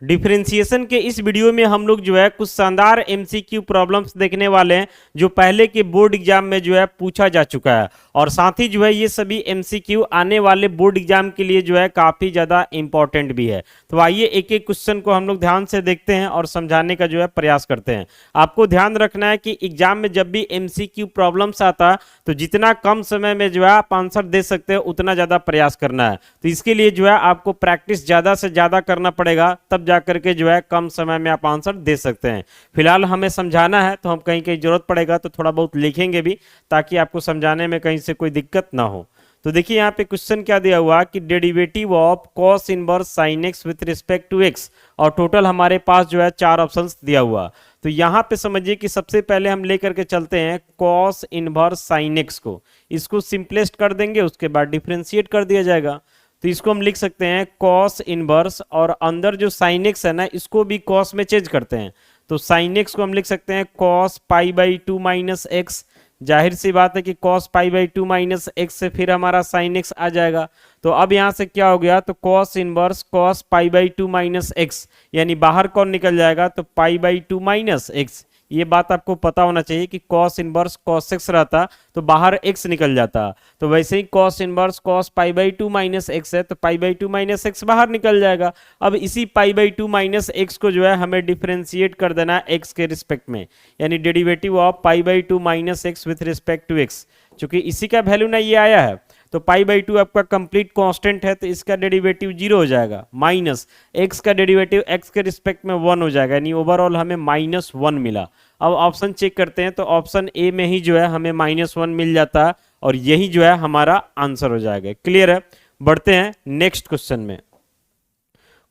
Differentiation के इस video में हम लोग जो है कुछ शानदार एमसीक्यू प्रॉब्लम्स देखने वाले हैं जो पहले के बोर्ड एग्जाम में जो है पूछा जा चुका है, और साथ ही जो है ये सभी एमसीक्यू आने वाले बोर्ड एग्जाम के लिए जो है काफी ज्यादा इंपॉर्टेंट भी है। तो आइए एक एक क्वेश्चन को हम लोग ध्यान से देखते हैं और समझाने का जो है प्रयास करते हैं। आपको ध्यान रखना है कि एग्जाम में जब भी एमसीक्यू प्रॉब्लम्स आता तो जितना कम समय में जो है आप आंसर दे सकते हैं उतना ज्यादा प्रयास करना है। तो इसके लिए जो है आपको प्रैक्टिस ज्यादा से ज्यादा करना पड़ेगा, तब जाकर के जो है कम समय में आप आंसर दे सकते हैं। फिलहाल हमें समझाना है तो हम कहीं कहीं जरूरत पड़ेगा तो थोड़ा बहुत लिखेंगे भी, ताकि आपको समझाने में कहीं से कोई दिक्कत ना हो। तो देखिए यहाँ पे क्वेश्चन क्या दिया हुआ कि derivative of cos inverse sine x with respect to x, और टोटल हमारे पास जो है 4 ऑप्शंस दिया हुआ। तो यहाँ पे समझिए कि सबसे पहले हम लेकर के चलते हैं कॉस इनवर्स साइन एक्स को, इसको सिंपलेस्ट कर देंगे, उसके बाद डिफरेंशिएट कर दिया जाएगा। तो इसको हम लिख सकते हैं कॉस इनवर्स, और अंदर जो साइन एक्स है ना इसको भी कॉस में चेंज करते हैं। तो साइन एक्स को हम लिख सकते हैं cos pi by 2 minus x. जाहिर सी बात है कि cos pi by 2 minus x से फिर हमारा साइन एक्स आ जाएगा। तो अब यहां से क्या हो गया, तो cos inverse cos pi by 2 minus x, यानी बाहर कौन निकल जाएगा, तो पाई बाई 2 माइनस एक्स। ये बात आपको पता होना चाहिए कि कॉस इनवर्स कॉस एक्स रहता तो बाहर एक्स निकल जाता। तो वैसे ही cos inverse cos pi by 2 minus x है तो पाई बाई 2 माइनस एक्स बाहर निकल जाएगा। अब इसी पाई बाई 2 माइनस एक्स को जो है हमें डिफरेंशिएट कर देना है एक्स के रिस्पेक्ट में, यानी derivative of pi by 2 minus x with respect to x. चूंकि इसी का वैल्यू ना ये आया है तो पाई बाई 2 आपका कंप्लीट कांस्टेंट है तो इसका डेरिवेटिव 0 हो जाएगा, माइनस एक्स का डेरिवेटिव एक्स के रिस्पेक्ट में 1 हो जाएगा, यानी ओवरऑल हमें -1 मिला। अब ऑप्शन चेक करते हैं तो ऑप्शन ए में ही जो है हमें -1 मिल जाता है, और यही जो है हमारा आंसर हो जाएगा। क्लियर है? बढ़ते हैं नेक्स्ट क्वेश्चन में।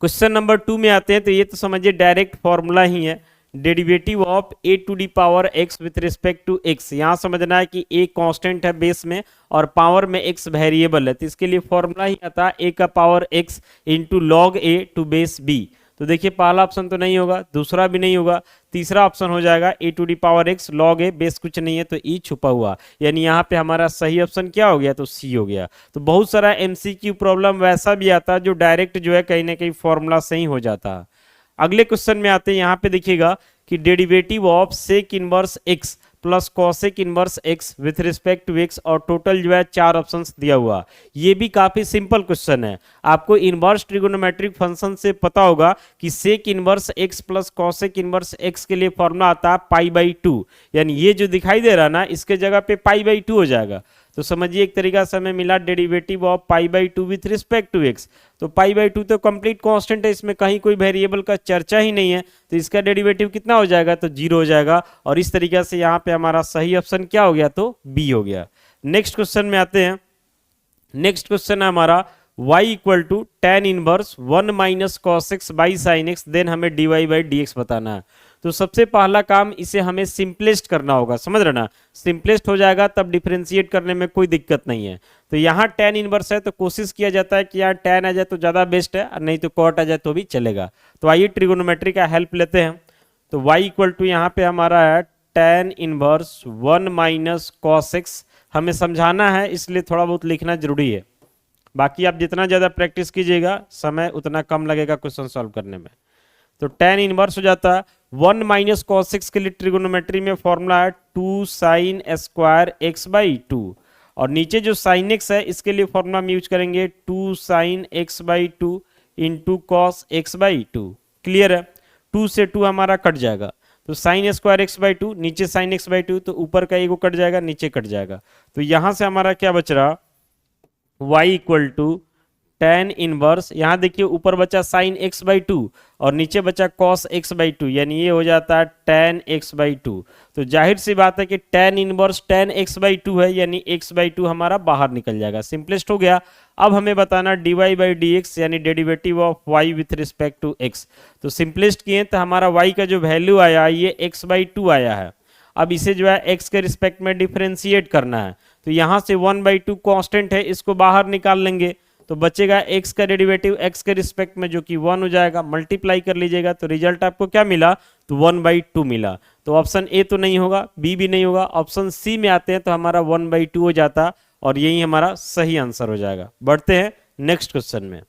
क्वेश्चन नंबर 2 में आते हैं। तो ये तो समझिए डायरेक्ट फॉर्मूला ही है, derivative of a to the power x with respect to x. यहां समझना है कि ए कांस्टेंट है बेस में और पावर में एक्स वेरिएबल है, तो इसके लिए फॉर्मूला ही आता है ए का power x into log a to base b. तो देखिए पहला ऑप्शन तो नहीं होगा, दूसरा भी नहीं होगा, तीसरा ऑप्शन हो जाएगा a to the power x log a, base कुछ नहीं है तो ई छुपा हुआ, यानी यहाँ पे हमारा सही ऑप्शन क्या हो गया, तो सी हो गया। तो बहुत सारा एमसीक्यू प्रॉब्लम वैसा भी आता है जो डायरेक्ट जो है कहीं ना कहीं फॉर्मूला से ही हो जाता है। अगले क्वेश्चन में आते हैं। यहाँ पे देखिएगा कि derivative of sec inverse x plus cosec inverse x with respect to x, और टोटल जो है 4 ऑप्शंस दिया हुआ। ये भी काफी सिंपल क्वेश्चन है। आपको इनवर्स ट्रिगोनोमेट्रिक फंक्शन से पता होगा कि sec inverse x plus cosec inverse x के लिए फॉर्मूला आता है पाई बाई 2, यानी ये जो दिखाई दे रहा है ना इसके जगह पे पाई बाई 2 हो जाएगा। तो समझिए एक तरीका से हमें मिला derivative of pi by 2 with respect to x. तो पाई बाई 2 तो कंप्लीट कांस्टेंट है, इसमें कहीं कोई वेरिएबल का चर्चा ही नहीं है, तो इसका डेरिवेटिव कितना हो जाएगा, तो 0 हो जाएगा। और इस तरीके से यहाँ पे हमारा सही ऑप्शन क्या हो गया, तो बी हो गया। नेक्स्ट क्वेश्चन में आते हैं। नेक्स्ट क्वेश्चन है हमारा y equal to tan inverse 1 minus cos x by sine x, then हमें dy बाई डी एक्स बताना है। तो सबसे पहला काम इसे हमें सिंपलेस्ट करना होगा, समझ रहे ना, सिंपलेस्ट हो जाएगा तब डिफरेंशिएट करने में कोई दिक्कत नहीं है। तो यहाँ टेन इनवर्स है तो कोशिश किया जाता है कि यार टेन आ जाए तो ज्यादा बेस्ट है, और नहीं तो कॉट आ जाए तो भी चलेगा। तो आइए ट्रिगोनोमेट्री का हेल्प लेते हैं। तो y इक्वल टू यहाँ पे हमारा है ten inverse 1 minus cos x. हमें समझाना है इसलिए थोड़ा बहुत लिखना जरूरी है, बाकी आप जितना ज्यादा प्रैक्टिस कीजिएगा समय उतना कम लगेगा क्वेश्चन सॉल्व करने में। तो टेन इनवर्स हो जाता है 1 माइनस कॉस एक्स के लिए ट्रिगोनोमेट्री में फॉर्मूला है 2 साइन स्क्वायर एक्स बाई 2, और नीचे जो साइन एक्स है इसके लिए फॉर्मूला हम यूज करेंगे 2 sine x by 2 into cos x by 2। Clear है? 2 से 2 हमारा कट जाएगा, तो साइन स्क्वायर एक्स बाई 2 नीचे साइन एक्स बाई 2, तो ऊपर का एगो कट जाएगा नीचे कट जाएगा। तो यहां से हमारा क्या बच रहा, y equal to tan inverse, यहां देखिए ऊपर बचा साइन एक्स बाई 2 और नीचे बचा कॉस एक्स बाई 2, यानी ये हो जाता है टेन एक्स बाई 2। तो जाहिर सी बात है कि tan inverse tan x by 2 है, यानी एक्स बाई 2 हमारा बाहर निकल जाएगा, सिंपलेस्ट हो गया। अब हमें बताना dy बाई डी एक्स, यानी derivative of y with respect to x। तो सिंपलेस्ट किए तो हमारा y का जो वैल्यू आया ये x बाई 2 आया है। अब इसे जो है x के रिस्पेक्ट में डिफरेंशिएट करना है, तो यहां से 1 बाई 2 कॉन्स्टेंट है, इसको बाहर निकाल लेंगे तो बचेगा x का डेरिवेटिव x के रिस्पेक्ट में जो कि 1 हो जाएगा, मल्टीप्लाई कर लीजिएगा तो रिजल्ट आपको क्या मिला, तो 1 बाई 2 मिला। तो ऑप्शन ए तो नहीं होगा, बी भी नहीं होगा, ऑप्शन सी में आते हैं तो हमारा 1 बाई 2 हो जाता और यही हमारा सही आंसर हो जाएगा। बढ़ते हैं नेक्स्ट क्वेश्चन में।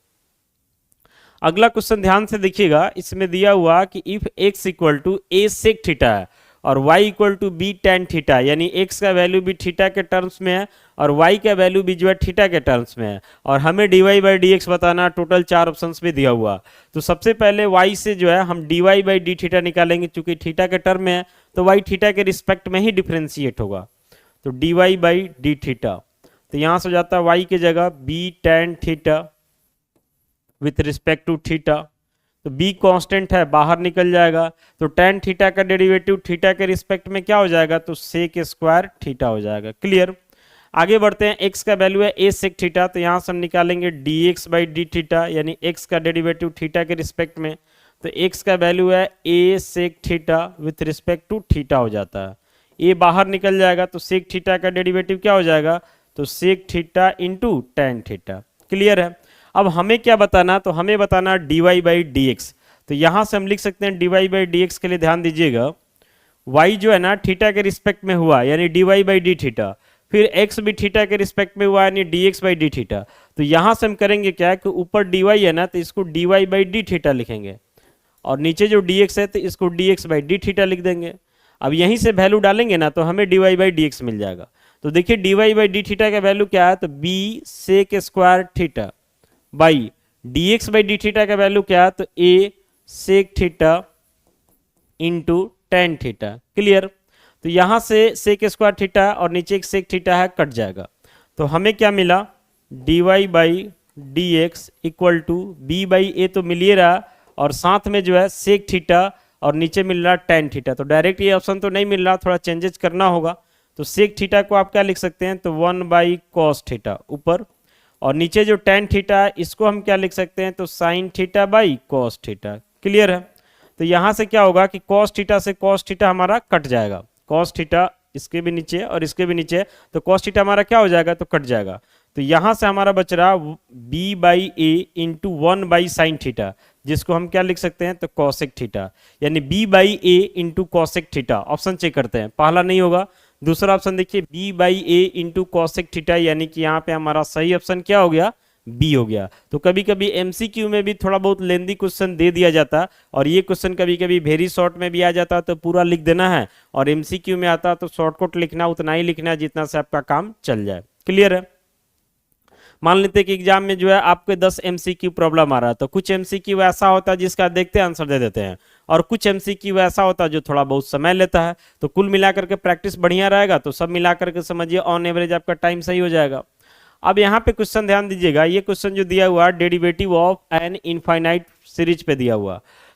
अगला क्वेश्चन ध्यान से देखिएगा, इसमें दिया हुआ कि if x equal to a sec theta है और y equal to b tan theta, यानी x का वैल्यू भी थीटा के टर्म्स में है और y का वैल्यू भी जो है थीटा के टर्म्स में है, और हमें dy बाई डी एक्स बताना, टोटल 4 ऑप्शंस में दिया हुआ। तो सबसे पहले y से जो है हम dy बाई डी थीटा निकालेंगे, चूंकि थीटा के टर्म में है तो y थीटा के रिस्पेक्ट में ही डिफ्रेंशिएट होगा, तो dy बाई डी थीटा, तो यहां से हो जाता है y की जगह b tan theta with respect to theta, तो b कांस्टेंट है बाहर निकल जाएगा, तो tan थीटा का डेरिवेटिव थीटा के रिस्पेक्ट में क्या हो जाएगा, तो सेक स्क्वायर थीटा हो जाएगा। क्लियर। आगे बढ़ते हैं, x का वैल्यू है a सेक थीटा, तो यहां से हम निकालेंगे dx बाई डी थीटा, यानी x का डेरिवेटिव थीटा के रिस्पेक्ट में, तो x का वैल्यू है a sec theta with respect to theta हो जाता है, a बाहर निकल जाएगा तो सेक थीटा का डेरिवेटिव क्या हो जाएगा, तो sec theta into tan theta. Clear है। अब हमें क्या बताना, तो हमें बताना dy बाई डी एक्स, तो यहां से हम लिख सकते हैं dy बाई डी एक्स के लिए ध्यान दीजिएगा, y जो है ना थीटा के रिस्पेक्ट में हुआ यानी dy बाई डी थीटा, फिर x भी थीटा के रिस्पेक्ट में हुआ यानी dx बाई डी थीटा, तो यहां से हम करेंगे क्या कि ऊपर dy है ना तो इसको dy बाई डी थीटा लिखेंगे और नीचे जो dx है तो इसको dx बाई डी थीटा लिख देंगे। अब यहीं से वैल्यू डालेंगे ना तो हमें dy बाई डी एक्स मिल जाएगा, तो देखिए dy बाई डी थीटा का वैल्यू क्या है, तो b sec square theta by dx by d theta का वैल्यू क्या है, तो a sec theta into tan theta. Clear. तो यहां से सेक स्क्वायर थीटा और नीचे एक सेक थीटा है, कट जाएगा, तो हमें क्या मिला, dy by d x equal to b by a तो मिल ही रहा और साथ में जो है सेक थीटा और नीचे मिल रहा tan थीटा, तो डायरेक्ट ये ऑप्शन तो नहीं मिल रहा, थोड़ा चेंजेस करना होगा, तो सेक थीटा को आप क्या लिख सकते हैं, तो 1 बाई कॉस थीटा ऊपर, और नीचे जो tan थीटा है इसको हम क्या लिख सकते हैं, तो sine theta by cos theta. Clear है। तो यहां से क्या होगा कि कॉस थीटा से कॉस थीटा हमारा कट जाएगा, कॉस थीटा इसके भी नीचे और इसके भी नीचे, तो कॉस थीटा हमारा क्या हो जाएगा, तो कट जाएगा, तो यहां से हमारा बच रहा b by a into 1 by sine theta, जिसको हम क्या लिख सकते हैं, तो कॉसेक थीटा, यानी b by a into cosec theta. Option check करते हैं, पहला नहीं होगा, दूसरा ऑप्शन देखिए b by a into cosec theta, यानी कि यहाँ पे हमारा सही ऑप्शन क्या हो गया, बी हो गया। तो कभी कभी एमसीक्यू में भी थोड़ा बहुत लेंदी क्वेश्चन दे दिया जाता और ये क्वेश्चन कभी कभी वेरी शॉर्ट में भी आ जाता तो पूरा लिख देना है, और एमसीक्यू में आता तो शॉर्टकट लिखना, उतना ही लिखना है जितना से आपका काम चल जाए। क्लियर है। मान लेते हैं कि एग्जाम में जो है आपके 10 एमसीक्यू प्रॉब्लम आ रहा है, तो कुछ एमसीक्यू ऐसा होता है जिसका देखते हैं आंसर दे देते हैं, और कुछ एमसीक्यू ऐसा होता है जो थोड़ा बहुत समय लेता है, तो कुल मिलाकर के प्रैक्टिस बढ़िया रहेगा तो सब मिलाकर के समझिए ऑन एवरेज आपका टाइम सही हो जाएगा। अब यहाँ पे क्वेश्चन ध्यान दीजिएगा, ये क्वेश्चन जो दिया हुआ derivative of an infinite series पे दिया हुआ,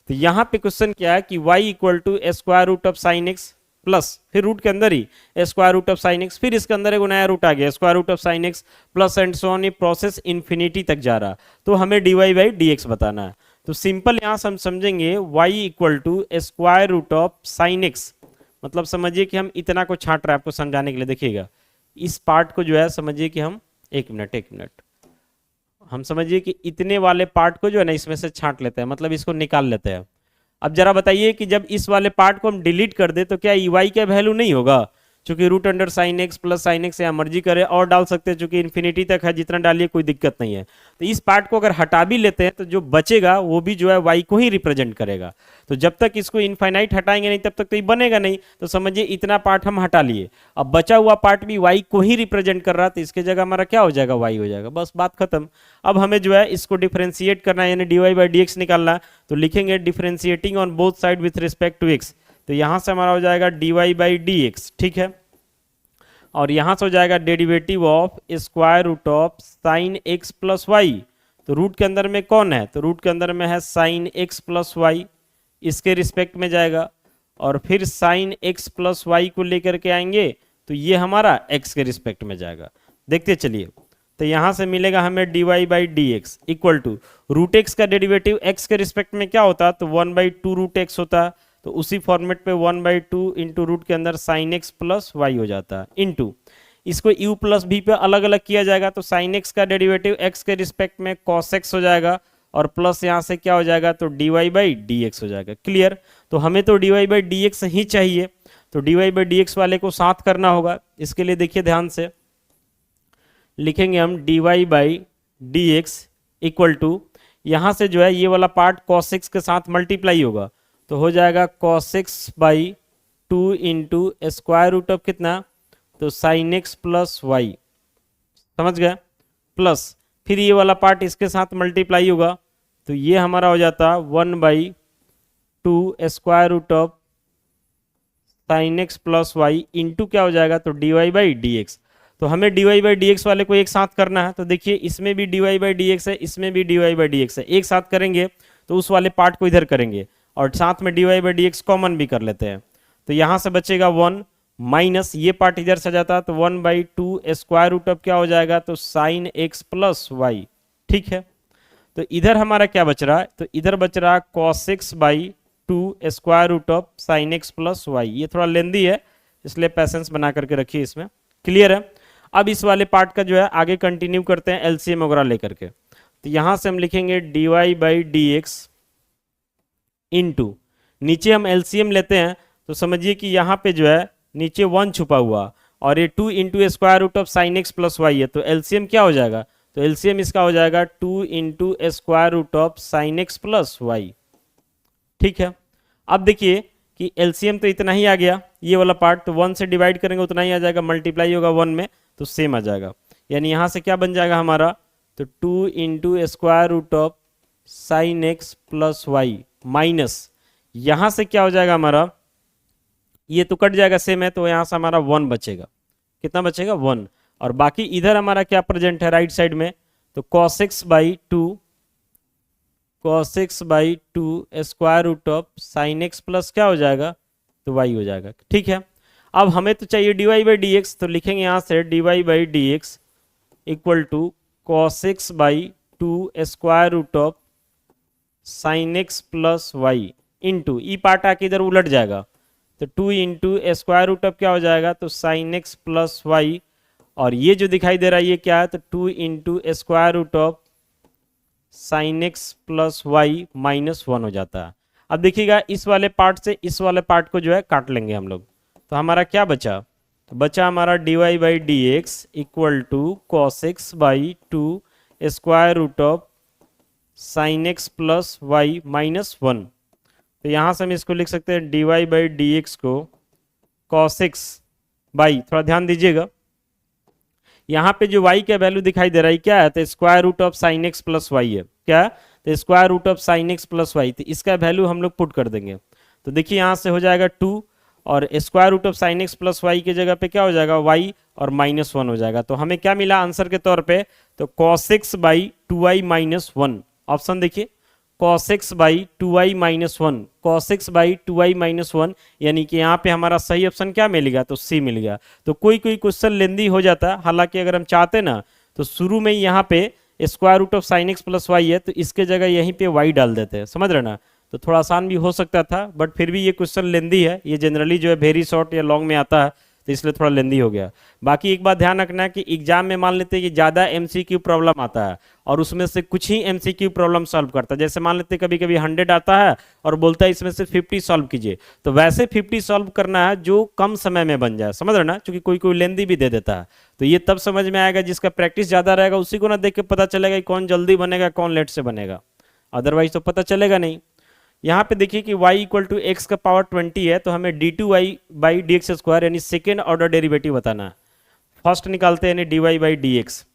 तो यहाँ पे क्वेश्चन क्या है कि y equal to square root of sine x plus, फिर रूट के अंदर ही square root of sine x, फिर इसके अंदर एक नया रूट आ गया square root of sine x plus and so on, ये प्रोसेस इन्फिनिटी तक जा रहा, तो हमें dy बाई डी एक्स बताना है। तो सिंपल यहाँ से हम समझेंगे y equal to square root of sine x, मतलब समझिए कि हम इतना को छांट रहे हैं आपको समझाने के लिए। देखिएगा इस पार्ट को जो है समझिए कि हम एक मिनट हम समझिए कि इतने वाले पार्ट को जो है ना इसमें से छांट लेते हैं, मतलब इसको निकाल लेते हैं। अब जरा बताइए कि जब इस वाले पार्ट को हम डिलीट कर दे तो क्या y का वैल्यू नहीं होगा, चूंकि root under sine x plus sine x या मर्जी करे और डाल सकते हैं, चूंकि इन्फिनिटी तक है जितना डालिए कोई दिक्कत नहीं है। तो इस पार्ट को अगर हटा भी लेते हैं तो जो बचेगा वो भी जो है y को ही रिप्रेजेंट करेगा, तो जब तक इसको इनफाइनाइट हटाएंगे नहीं तब तक तो ये बनेगा नहीं, तो समझिए इतना पार्ट हम हटा लिए, अब बचा हुआ पार्ट भी y को ही रिप्रेजेंट कर रहा, तो इसके जगह हमारा क्या हो जाएगा, y हो जाएगा, बस बात खत्म। अब हमें जो है इसको डिफरेंशिएट करना है यानी dy बाई डी एक्स निकालना, तो लिखेंगे differentiating on both side with respect to x, तो यहां से हमारा हो जाएगा dy बाई डी एक्स, ठीक है, और यहां से हो जाएगा derivative of square root of sine x plus y, तो रूट के अंदर में कौन है, तो रूट के अंदर में है साइन एक्स प्लस वाई, इसके रिस्पेक्ट में जाएगा, और फिर साइन एक्स प्लस वाई को लेकर के आएंगे तो ये हमारा x के रिस्पेक्ट में जाएगा। देखते चलिए, तो यहां से मिलेगा हमें dy by d x equal to root x का डेरिवेटिव x के रिस्पेक्ट में क्या होता है, तो 1 बाई टू रूट एक्स होता है, तो उसी फॉर्मेट पे 1 बाई टू इंटू रूट के अंदर साइन एक्स प्लस वाई हो जाता है, इंटू इसको u प्लस भी पे अलग अलग किया जाएगा, तो साइन एक्स का डेरिवेटिव x के रिस्पेक्ट में कॉस एक्स हो जाएगा, और प्लस यहाँ से क्या हो जाएगा, तो dy बाई डी एक्स हो जाएगा। क्लियर। तो हमें तो dy बाई डी एक्स ही चाहिए, तो dy बाई डी एक्स वाले को साथ करना होगा, इसके लिए देखिए ध्यान से लिखेंगे हम dy by d x equal to, यहाँ से जो है ये वाला पार्ट cos x के साथ मल्टीप्लाई होगा, तो हो जाएगा cos x by 2 into square root of कितना, तो sin x प्लस वाई, समझ गए, प्लस फिर ये वाला पार्ट इसके साथ मल्टीप्लाई होगा, तो ये हमारा हो जाता 1/2 square root of sine x plus y into क्या हो जाएगा, तो dy बाई डी एक्स। तो हमें dy बाई डी एक्स वाले को एक साथ करना है, तो देखिए इसमें भी dy बाई डी एक्स है, इसमें भी dy बाई डी एक्स है, एक साथ करेंगे तो उस वाले पार्ट को इधर करेंगे और साथ में dy by d x common भी कर लेते हैं, तो यहाँ से बचेगा 1 माइनस ये पार्ट इधर से जाता है, तो 1/2 स्क्वायर रूट ऑफ क्या हो जाएगा, तो साइन एक्स प्लस वाई। ठीक है, तो इधर हमारा क्या बच रहा है, तो इधर बच रहा है cos x by 2 square root of sine x plus y. ये थोड़ा लेंदी है इसलिए पैसेंस बना करके रखिए इसमें, क्लियर है। अब इस वाले पार्ट का जो है आगे कंटिन्यू करते हैं एलसीएम वगैरह लेकर के, तो यहां से हम लिखेंगे dy by d x into, नीचे हम एलसीएम लेते हैं तो समझिए कि यहाँ पे जो है नीचे 1 छुपा हुआ और ये 2 into square root of sine x plus y है, तो एलसीएम क्या हो जाएगा, तो एलसीएम इसका हो जाएगा 2 into square root of sine x plus y. ठीक है, अब देखिए कि एलसीएम तो इतना ही आ गया, ये वाला पार्ट तो 1 से डिवाइड करेंगे उतना ही आ जाएगा, मल्टीप्लाई होगा 1 में तो सेम आ जाएगा, यानी यहाँ से क्या बन जाएगा हमारा, तो 2 into square root of sine x plus y minus यहाँ से क्या हो जाएगा हमारा, ये तो कट जाएगा सेम है, तो यहाँ से हमारा 1 बचेगा, कितना बचेगा 1, और बाकी इधर हमारा क्या प्रेजेंट है राइट साइड में, तो cos x by 2 square root of sine x plus क्या हो जाएगा, तो y हो जाएगा। ठीक है, अब हमें तो चाहिए dy बाई डी एक्स, तो लिखेंगे यहाँ से dy by d x equal to cos x by 2 square root of sine x plus y into ई पार्ट आके इधर उलट जाएगा, तो 2 इंटू स्क्वायर रूट ऑफ क्या हो जाएगा, तो साइन एक्स प्लस वाई, और ये जो दिखाई दे रहा है ये क्या है, तो 2 into square root of sine x plus y minus 1 हो जाता है। अब देखिएगा इस वाले पार्ट से इस वाले पार्ट को जो है काट लेंगे हम लोग, तो हमारा क्या बचा, तो बचा हमारा dy by d x equal to cos x by 2 square root of sine x plus y minus 1। तो यहाँ से हम इसको लिख सकते हैं dy बाई डी एक्स को cos x बाई, थोड़ा ध्यान दीजिएगा यहाँ पे जो y का वैल्यू दिखाई दे रहा है क्या है, तो square root of sine x plus y है, क्या है, तो square root of sine x plus y, तो इसका वैल्यू हम लोग पुट कर देंगे, तो देखिए यहाँ से हो जाएगा 2 और square root of sine x plus y की जगह पे क्या हो जाएगा y और माइनस 1 हो जाएगा, तो हमें क्या मिला आंसर के तौर पे, तो cos x by 2y minus 1, option देखिए cos x by 2y minus 1, cos x by 2y minus 1, यानी कि यहाँ पे हमारा सही ऑप्शन क्या मिल गया, तो सी मिल गया। तो कोई कोई क्वेश्चन लेंदी हो जाता है, हालांकि अगर हम चाहते ना तो शुरू में यहाँ पे square root of sine x plus y है तो इसके जगह यहीं पे y डाल देते हैं, समझ रहे ना, तो थोड़ा आसान भी हो सकता था, बट फिर भी ये क्वेश्चन लेंदी है, ये जनरली जो है वेरी शॉर्ट या लॉन्ग में आता है तो इसलिए थोड़ा लेंदी हो गया। बाकी एक बात ध्यान रखना है कि एग्जाम में मान लेते हैं कि ज़्यादा एमसीक्यू प्रॉब्लम आता है और उसमें से कुछ ही एमसीक्यू प्रॉब्लम सॉल्व करता है, जैसे मान लेते हैं कभी कभी 100 आता है और बोलता है इसमें से 50 सॉल्व कीजिए, तो वैसे 50 सॉल्व करना है जो कम समय में बन जाए, समझ रहे ना, क्योंकि कोई कोई लेंदी भी दे देता है, तो ये तब समझ में आएगा जिसका प्रैक्टिस ज़्यादा रहेगा, उसी को ना देख के पता चलेगा कि कौन जल्दी बनेगा कौन लेट से बनेगा, अदरवाइज तो पता चलेगा नहीं। यहाँ पे देखिए कि y इक्वल टू एक्स का पावर 20 है, तो हमें d2y by d x square यानी सेकेंड ऑर्डर डेरिवेटिव बताना है। फर्स्ट निकालते हैं यानी dy बाई डी एक्स,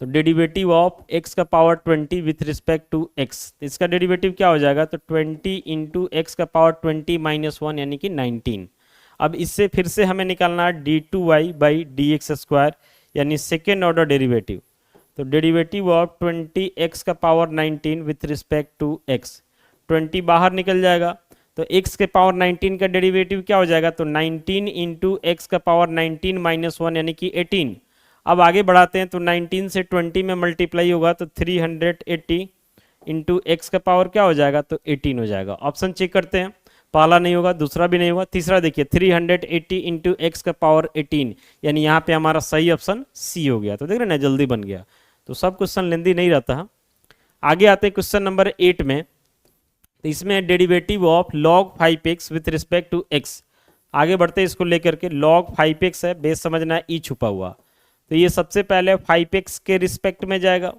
तो डेरिवेटिव ऑफ x का power 20 with respect to x, तो इसका डेरिवेटिव क्या हो जाएगा, तो 20 इंटू एक्स का पावर 20 माइनस 1 यानी कि 19। अब इससे फिर से हमें निकालना है d2y by d x square यानी सेकेंड ऑर्डर डेरिवेटिव, तो डेरिवेटिव ऑफ 20x का power 19 with respect to x, 20 बाहर निकल जाएगा तो x के पावर 19 का डेरिवेटिव क्या हो जाएगा, तो 19 इंटू एक्स का पावर 19 माइनस 1 यानी कि 18। अब आगे बढ़ाते हैं तो 19 से 20 में मल्टीप्लाई होगा तो 380 इंटू एक्स का पावर क्या हो जाएगा, तो 18 हो जाएगा। ऑप्शन चेक करते हैं, पहला नहीं होगा दूसरा भी नहीं होगा, तीसरा देखिए 380 इंटू एक्स का पावर 18, यानी यहाँ पे हमारा सही ऑप्शन सी हो गया। तो देख रहे ना जल्दी बन गया, तो सब क्वेश्चन लेंदी नहीं रहता है। आगे आते हैं क्वेश्चन नंबर 8 में, तो इसमें derivative of log 5x with respect to x। आगे बढ़ते हैं इसको लेकर के, log 5x है, बेस समझना है, ई छुपा हुआ, तो ये सबसे पहले 5x के रिस्पेक्ट में जाएगा,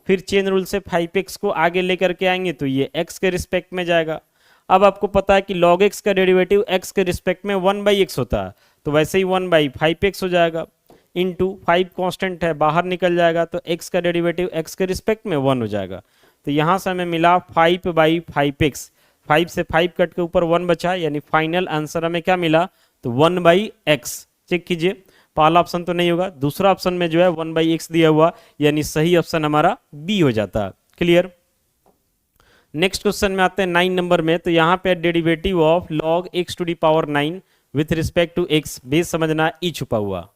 फिर चेन रूल से 5x को आगे लेकर के आएंगे तो ये x के रिस्पेक्ट में जाएगा। अब आपको पता है कि log x का डेरिवेटिव x के रिस्पेक्ट में 1/x होता है, तो वैसे ही 1/5x हो जाएगा, इंटू 5 कांस्टेंट है बाहर निकल जाएगा, तो x का डेरिवेटिव x के रिस्पेक्ट में 1 हो जाएगा। तो यहाँ से हमें मिला 5/5x, 5 से 5 कट के ऊपर 1 बचा, यानी फाइनल आंसर हमें क्या मिला, तो 1/x। चेक कीजिए, पहला ऑप्शन तो नहीं होगा, दूसरा ऑप्शन में जो है 1/x दिया हुआ, यानी सही ऑप्शन हमारा बी हो जाता है। क्लियर। नेक्स्ट क्वेश्चन में आते हैं 9 नंबर में। तो यहाँ पे derivative of log x to the power 9 with respect to x, base समझना ई छुपा हुआ,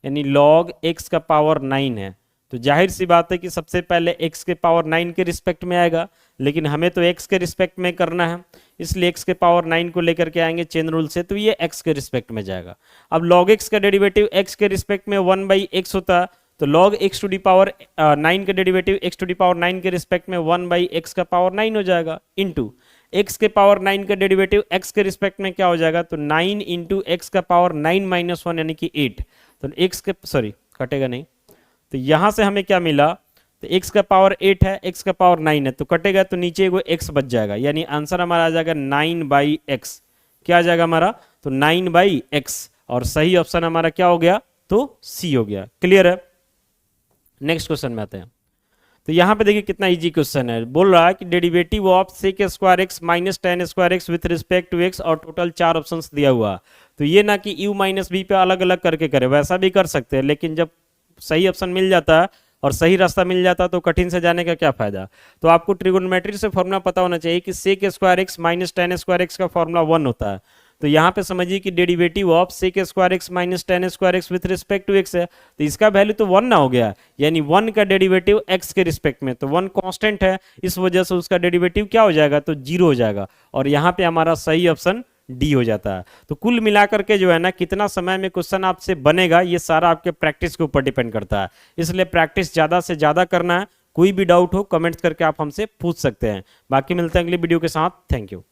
यानी log x का पावर 9 है, तो जाहिर सी बात है कि सबसे पहले x के पावर 9 के रिस्पेक्ट में आएगा, लेकिन हमें तो x के रिस्पेक्ट में करना है, इसलिए x के पावर 9 को लेकर के आएंगे चेन रूल से, तो ये x के रिस्पेक्ट में जाएगा। अब log x का डेरिवेटिव x के रिस्पेक्ट में 1/x होता है, तो log x to the power 9 का derivative x to the power 9 के रिस्पेक्ट में 1/x का पावर 9 हो जाएगा, इंटू x के पावर 9 का डेरिवेटिव x के रिस्पेक्ट में क्या हो जाएगा, तो 9 इंटू x का पावर 9 - 1 यानी कि 8, तो x के सॉरी कटेगा नहीं, तो यहां से हमें क्या मिला, तो x का पावर 8 है, x का पावर 9 है, तो कटेगा तो नीचे वो x बच जाएगा, यानी आंसर हमारा आ जाएगा 9/x। क्या आ जाएगा हमारा, तो 9/x, और सही ऑप्शन हमारा क्या हो गया, तो सी हो गया। क्लियर है। नेक्स्ट क्वेश्चन में आते हैं। तो यहाँ पे देखिए कितना इजी क्वेश्चन है, बोल रहा है कि derivative of sec² x minus tan² x with respect to x, और टोटल 4 ऑप्शंस दिया हुआ। तो ये ना कि u माइनस b पे अलग अलग करके करे, वैसा भी कर सकते हैं, लेकिन जब सही ऑप्शन मिल जाता है और सही रास्ता मिल जाता है तो कठिन से जाने का क्या फायदा। तो आपको ट्रिगोनोमेट्री से फॉर्मूला पता होना चाहिए कि sec² x minus tan² x का फॉर्मूला 1 होता है। तो यहाँ पे समझिए कि derivative of sec² x minus tan² x with respect to x है, तो इसका वैल्यू तो 1 ना हो गया, यानी 1 का डेरिवेटिव x के रिस्पेक्ट में, तो 1 कांस्टेंट है, इस वजह से उसका डेरिवेटिव क्या हो जाएगा, तो 0 हो जाएगा, और यहाँ पे हमारा सही ऑप्शन डी हो जाता है। तो कुल मिलाकर के जो है ना, कितना समय में क्वेश्चन आपसे बनेगा ये सारा आपके प्रैक्टिस के ऊपर डिपेंड करता है, इसलिए प्रैक्टिस ज्यादा से ज्यादा करना है। कोई भी डाउट हो कमेंट्स करके आप हमसे पूछ सकते हैं। बाकी मिलते हैं अगली वीडियो के साथ। Thank you.